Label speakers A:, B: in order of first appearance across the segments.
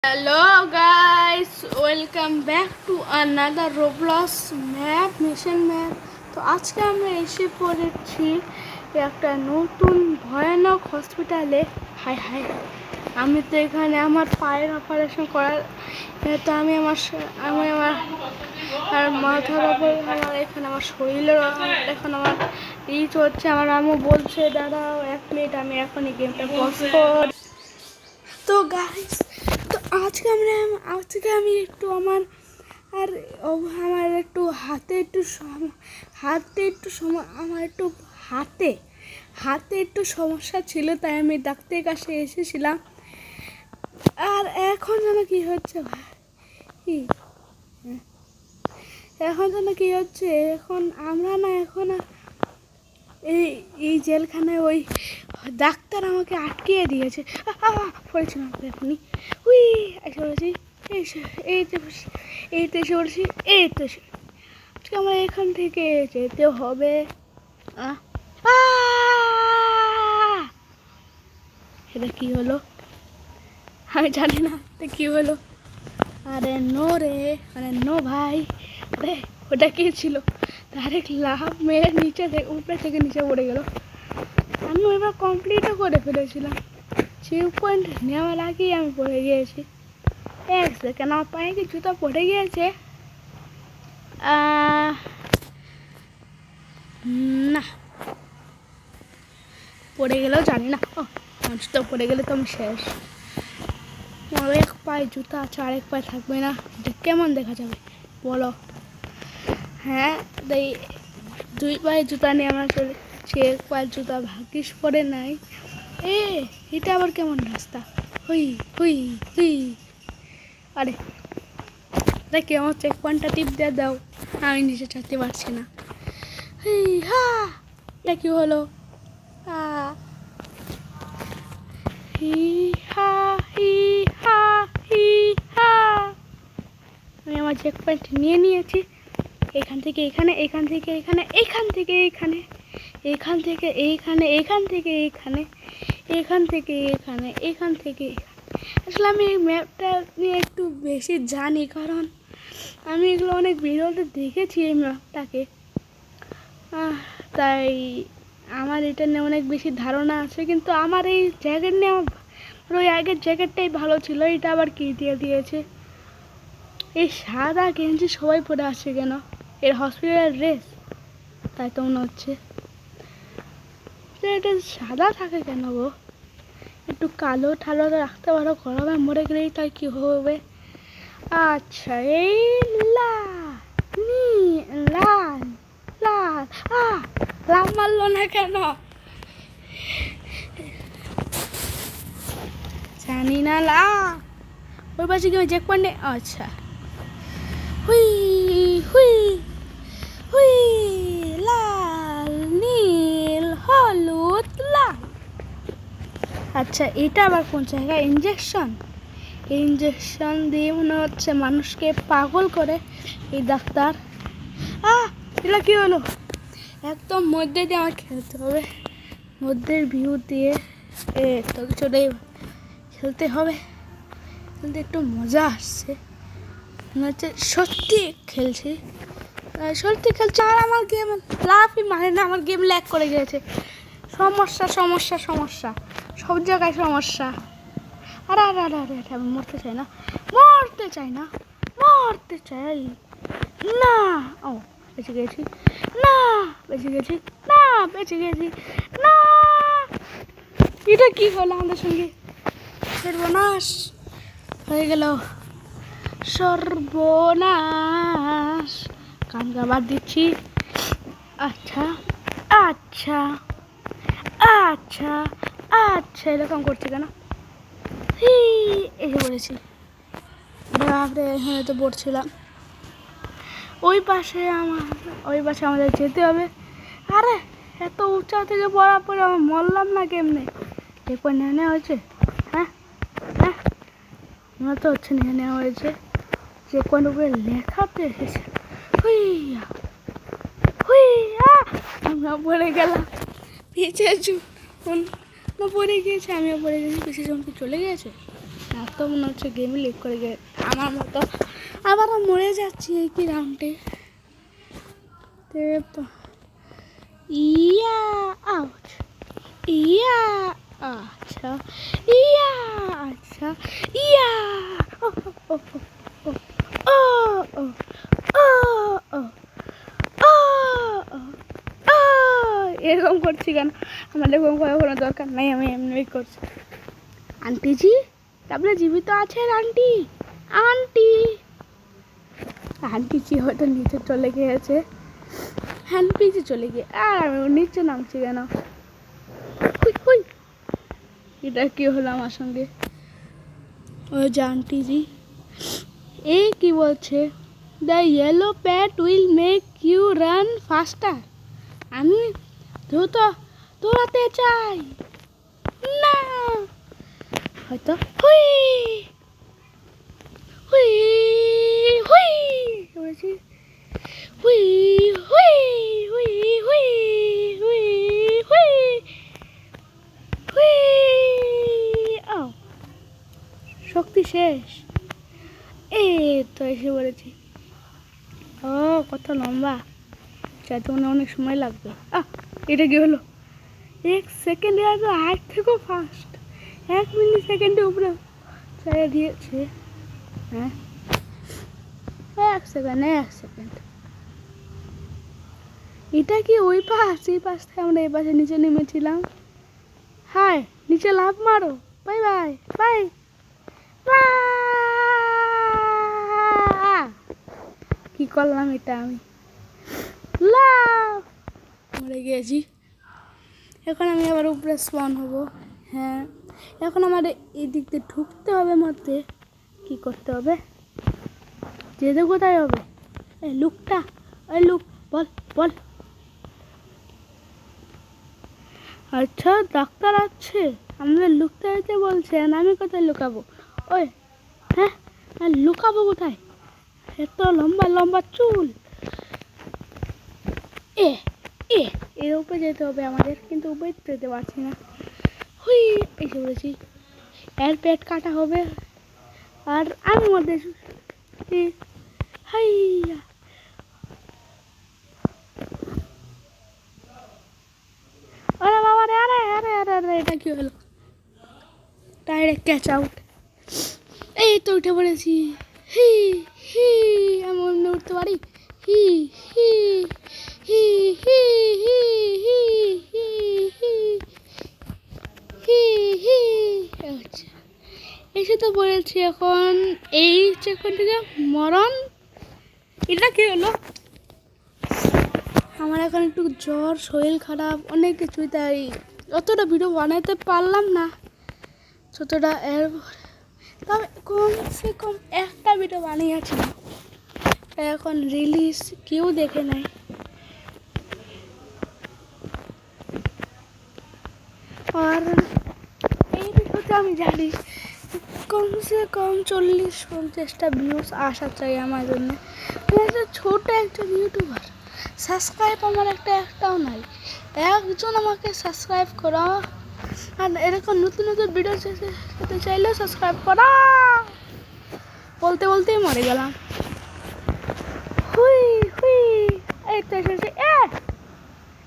A: Hello guys, welcome back to another Roblox map, mission map. তো আজকে আমরা এসে পড়েছি একটা নতুন ভয়ানক হসপিটালে। হাই হাই, আমি তো এখানে আমার পায়ের অপারেশন করার, তো আমি আমার আর মাথার ওপর আমার এখানে আমার শরীরের এখন আমার হচ্ছে। আমার আম্মু বলছে দাঁড়াও 1 মিনিট, আমি এখনই গেমটা পজ করি। তো গাইস, তো আজকে আমি একটু আমার একটু হাতে একটু সমস্যা ছিল, তাই আমি ডাক্তারের কাছে এসেছিলাম। আর এখন যেন কি হচ্ছে এখন এই জেলখানায় ওই ডাক্তার আমাকে আটকিয়ে দিয়েছে। পড়েছিলাম এখনই, এসে বলেছি আজকে আমার এখান থেকে যেতে হবে। এটা কি হলো আমি জানি না, এটা কি হলো। আরে নো রে, নো ভাই, আরে ওটা কি ছিল? ডাইরেক্ট লাভ মেরে উপরে থেকে নিচে পড়ে গেল। আমি এবার কমপ্লিটও করে ফেলেছিলাম, চেক পয়েন্ট নেওয়ার আগেই আমি পড়ে গিয়েছি। এক সেকেন্ড, আমার পায়ে কি জুতা পড়ে গিয়েছে? না, পড়ে গেলেও জানি না। জুতা পড়ে গেলে তো আমি শেষ। আমার এক পায়ে জুতা আছে, আরেক পায়ে থাকবে না, এটা কেমন দেখা যাবে বলো? হ্যাঁ, তাই 2 পায়ে জুতা নিয়ে আমার চলেছি, 1 পায়ের জুতা ভাগ্যিস পড়ে নাই। এটা আবার কেমন রাস্তা? আরে কেমন চেক পয়েন্টটা টিপ দিয়ে দাও, আমি নিচে চাইতে পারছি না। এটা কি হলো? আমি আমার চেক পয়েন্ট নিয়ে নিয়েছি। এখান থেকে এখানে, এখান থেকে এখানে, এখান থেকে এখানে, এখান থেকে এইখানে, এখান থেকে এইখানে, এখান থেকে এখানে, এখান থেকে। আসলে আমি এই ম্যাপটা নিয়ে একটু বেশি জানি, কারণ আমি এগুলো অনেক ভিডিওতে দেখেছি এই ম্যাপটাকে, তাই আমার এটা নিয়ে অনেক বেশি ধারণা আছে। কিন্তু আমার এই জ্যাকেট নিয়ে ওই আগের জ্যাকেটটাই ভালো ছিল, এটা আবার কি দিয়ে দিয়েছে? এই সাদা গেঞ্জি সবাই পরে আসছে কেন? এর হসপিটালের ড্রেস তাই তো মনে হচ্ছে। এটা সাদা থাকে কেন গো? একটু কালো ঠালো রাখতে পারো, গরমে মরে গেলেই তাই কি হবে? আচ্ছা, এই লাল মারলো না কেন জানি না। ওই পাশে কি চেক পয়েন্টে? আচ্ছা, লাল নীল হলুদ লাল। আচ্ছা, এটা আবার কোন জায়গায়? ইঞ্জেকশন দিয়ে মনে হচ্ছে মানুষকে পাগল করে এই ডাক্তার। এটা কি হলো? একদম মধ্যে দিয়ে আমার খেলতে হবে, মধ্যের ভিউ দিয়ে চলে খেলতে হবে। কিন্তু একটু মজা আসছে, মনে হচ্ছে সত্যি খেলছি। আর আমার গেম লাফই মানে না, আমার গেম ল্যাগ করে গিয়েছে। সমস্যা সব জায়গায় সমস্যা। আরে আমি মরতে চাই না বেঁচে গেছি না। এটা কি হলো আমাদের সঙ্গে? সর্বনাশ হয়ে গেল, সর্বনাশ। গান গাবার দিচ্ছি। আচ্ছা, এরকম করছে কেন? এসে পড়েছি, এখানে তো পড়ছিলাম। ওই পাশে আমাদের যেতে হবে। আরে এত উঁচা থেকে পড়ার পরে আমি মরলাম না কেমনে? এরপর নিয়ে নেওয়া হয়েছে। হ্যাঁ, মনে তো হচ্ছে নিয়ে নেওয়া হয়েছে। যে কোন উপরে লেখাতে এসেছে। আমরা পড়ে গেলাম, পিছিয়ে পড়ে গিয়েছে, আমিও পড়ে গেছি। পিছিয়ে জন কি চলে গিয়েছে? না, এত মনে হচ্ছে গেম লিক করে গে আমার মতো আবার মরে যাচ্ছি এই কি রাউন্ডে। ইয়া আউট ইয়া আচ্ছা ইয়া আচ্ছা ইয়া ও ও ও ও ও ও ও ও এরকম করছি কেন? আমার এরকম করার কোনো দরকার নাই, আমি এমনি করছি। আন্টিজি তারপরে জীবিত আছেন? আন্টি আন্টি আন্টিজি হয়তো নিচে চলে গিয়েছে, হ্যান্ডপিজি চলে গিয়ে আর আমি নিচে নামছি কেন? এটা কি হলো আমার সঙ্গে? ওই যে আন্টিজি এই কি বলছে, the yellow pat will make you run faster. আমি দ্রুত দৌড়াতে চাই না, হয়তো হুই হুই হুই বলছি হুই হুই হুই হুই হুই হুই হুই। ও শক্তি শেষ, এই তো এসে বলেছি। ও কত লম্বা, যাতে মনে অনেক সময় লাগবে। এটা কি হলো? 1 সেকেন্ডে আর আগ থেকেও ফাস্ট, 1 মিলি সেকেন্ডে উপরে চালিয়ে দিয়েছে। হ্যাঁ 1 সেকেন্ড। এটা কি ওই পাশ? এই পাশ থেকে আমরা এই পাশে নিচে নেমেছিলাম। হাই নিচে লাফ মারো, বাই বাই বাই। কি করলাম এটা? আমি লাফ মরে গিয়েছি। এখন আমি আবার উপরে স্পন হব। হ্যাঁ এখন আমার এই দিক দিয়ে ঢুকতে হবে মধ্যে। কি করতে হবে? যেতে কোথায় হবে? এই লুকটা, ওই লুক বল বল। আচ্ছা ডাক্তার আছে, আমাদের লুকতে যেতে বলছেন, আমি কোথায় লুকাবো? ওই হ্যাঁ লুকাবো কোথায়? এত লম্বা লম্বা চুল। এর উপরে যেতে হবে আমাদের, কিন্তু উপরে যেতে পারছি না। হুই এসে বলেছি। এর পেট কাটা হবে আর আমি মধ্যে হাইয়া। আরে বাবা রে, আরে আরে আরে আরে এটা কি হলো? Direct catch out. এই তো উঠে পড়েছি। হি হি আমি এমনি উঠতে পারি। হি হি হি হি হি হি হি হি হি হি আচ্ছা এসে তো পড়েছি এখন এই চেকপয়েন্ট থেকে মরণ। এটা কি হলো? আমার এখন একটু জ্বর, শরীর খারাপ, অনেক কিছুই, তাই অতটা ভিডিও বানাতে পারলাম না যতটা। এর তবে কমসে কম একটা ভিডিও বানিয়েছি, এখন রিলিজ কেউ দেখে নাই। আর এই ভিডিওতে আমি জানি কমসে কম 40-50টা ভিউজ আসা চাই আমার জন্য। ছোট একজন ইউটিউবার, সাবস্ক্রাইব আমার একটাও নাই। একজন আমাকে সাবস্ক্রাইব করা, আর এরকম নতুন নতুন ভিডিও যেতে চাইলেও সাবস্ক্রাইব করা। বলতে বলতেই মরে গেলাম। হুই হুই এই তো এসেছে।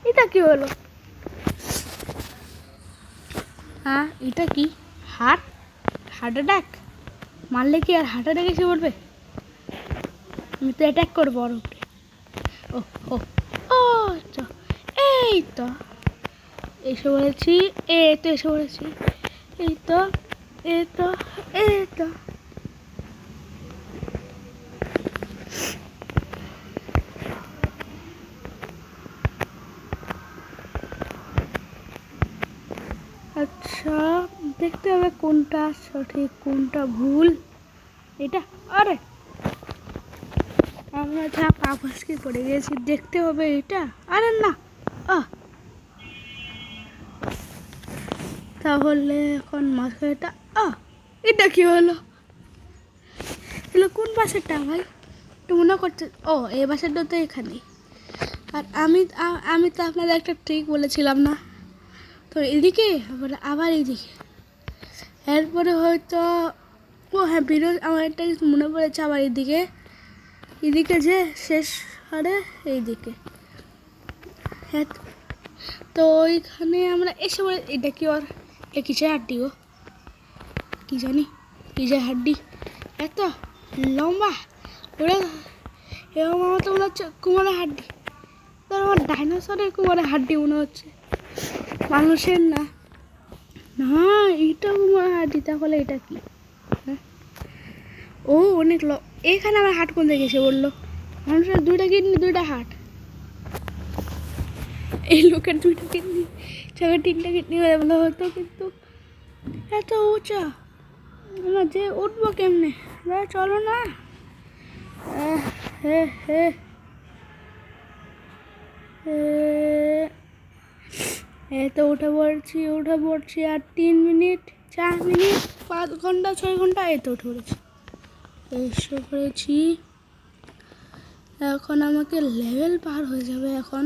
A: এটা কি হলো? হ্যাঁ এটা কি? হার্ট অ্যাটাক মারলে কি আর হার্ট অ্যাটাক এসে পড়বে? আমি তো অ্যাটাক করবো ওর উপরে। ও ও ও এই তো এসে বলেছি, এই তো এসে বলেছি, এই তো এই তো এই তো। আচ্ছা দেখতে হবে কোনটা সঠিক কোনটা ভুল। এটা আরে আমরা যা পাপাসকে পড়ে গেছি, দেখতে হবে এটা। আরে না তাহলে এখন মাঝখানেটা। এটা কি হলো? এগুলো কোন বাসেরটা ভাই? একটু মনে করছে। ও এই বাসেরটা তো এখানে। আর আমি তো আপনাদের একটা ট্রিক বলেছিলাম না, তো এদিকে আবার এদিকে, এরপরে হয়তো ও হ্যাঁ, ভিডিও আমার একটা কিছু মনে পড়েছে। আবার এদিকে যে শেষ হারে এইদিকে, হ্যাঁ। তো ওইখানে আমরা এসে বলে এটা কি ওর কিসের হাড্ডি গো, কি জানি কিসের হাড্ডি এত লম্বা, ওরা এরকম আমার তো মনে হচ্ছে কুমারের হাড্ডি। তো আমার ডাইনোসরের কুমারের হাড্ডি মনে হচ্ছে, মানুষের না। না, এটা কুমারের হাড্ডি, তাহলে এটা কি? হ্যাঁ, ও অনেক এখানে আমার হাট কোন দেখে এসে বললো মানুষের 2টা কিডনি 2টা হাট, এই লোকের 2টা কিডনি 3টা কিডনি হয়ে ভালো হতো, কিন্তু এত উঁচা না যে উঠবো কেমনে? চলো না। তো উঠে পড়ছি আর 3 মিনিট 4 মিনিট 5 ঘন্টা 6 ঘন্টা এই তো উঠে পড়েছি, এসে পড়েছি। এখন আমাকে লেভেল পার হয়ে যাবে, এখন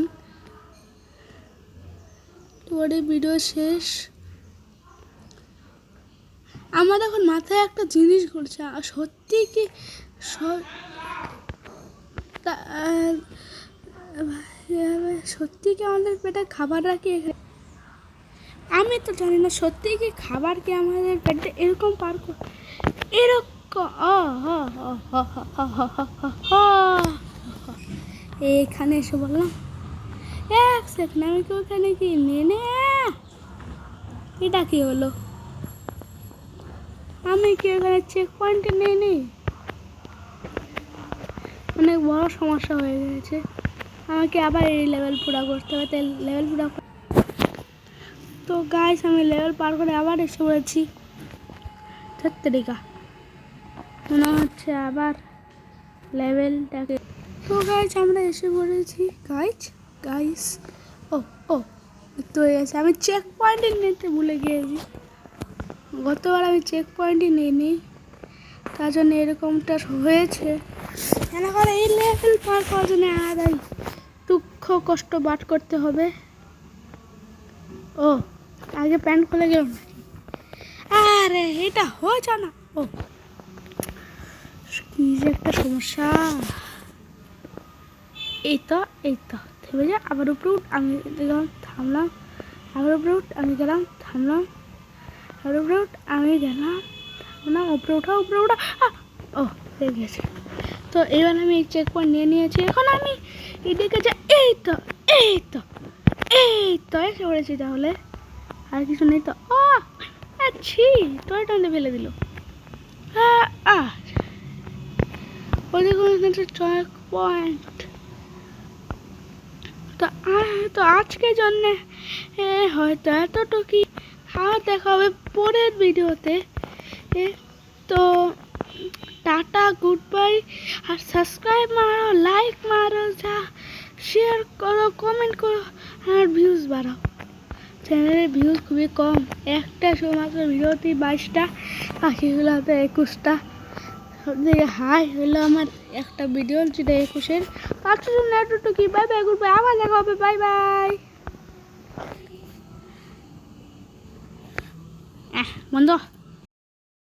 A: তোমাদের ভিডিও শেষ। আমার এখন মাথায় একটা জিনিস ঘুরছে, সত্যি কি সত্যি কি আমাদের পেটে খাবার রাখি এখানে? আমি তো জানি না, সত্যি কি খাবার কি আমাদের পেটে এরকম পার এরকম এখানে এসে বললাম 1 সেকেন্ড, আমি কি ওখানে কি নে এটা কি হলো? আমি কি ওখানে চেক পয়েন্টে নেই? অনেক বড় সমস্যা হয়ে গেছে, আমাকে আবার এই লেভেল পুরা করতে হবে। তাই লেভেল পুরা, তো গাইস আমি লেভেল পার করে আবার এসে পড়েছি। 36 মনে হচ্ছে আবার লেভেলটাকে। তো গাইস আমরা এসে পড়েছি। গাইস ও তো হয়ে গেছে, আমি চেক পয়েন্টে নিতে ভুলে গিয়েছি। গতবার আমি চেক পয়েন্টই নিইনি, তার জন্য এরকমটা হয়েছে। এখন এই লেভেল পার করার জন্য আলাদাই দুঃখ কষ্ট বাদ করতে হবে। ও আগে প্যান্ট খুলে গেল নাকি? আরে এটা হয়েছে না, ও কি যে একটা সমস্যা। এই তো থেমে যা, আবার উপরে উঠ, আমি গেলাম থামলাম, আবার উপরে উঠ, আমি গেলাম থামলাম, আবার উপরে উঠ, আমি গেলাম থামলাম, উপরে ওঠা ও হয়ে গেছে। তো এবার আমি চেক পয়েন্ট নিয়ে নিয়েছি, এখন আমি এদিকে যা, এই তো এসে পড়েছি। তাহলে আর কিছু নেই তো? ও আচ্ছি, তোর টানে ফেলে দিল। ওদিকে চেক পয়েন্ট। তো আজকের জন্যে হয়তো এতটুকুই, আর দেখা হবে পরের ভিডিওতে। তো টাটা, গুড বাই, আর সাবস্ক্রাইব মারো, লাইক মারো, যা শেয়ার করো, কমেন্ট করো, আর ভিউজ বাড়াও। চ্যানেলের ভিউজ খুবই কম, একটা শুধুমাত্র ভিডিওতে 22টা, বাকিগুলোতে 21টা। সব থেকে হাই হলো আমার একটা ভিডিও, যেটা 21-এর। তার জন্য এতটুকু, বাই বাই, গুড বাই, আবার দেখা হবে, বাই বাই। বন্ধ।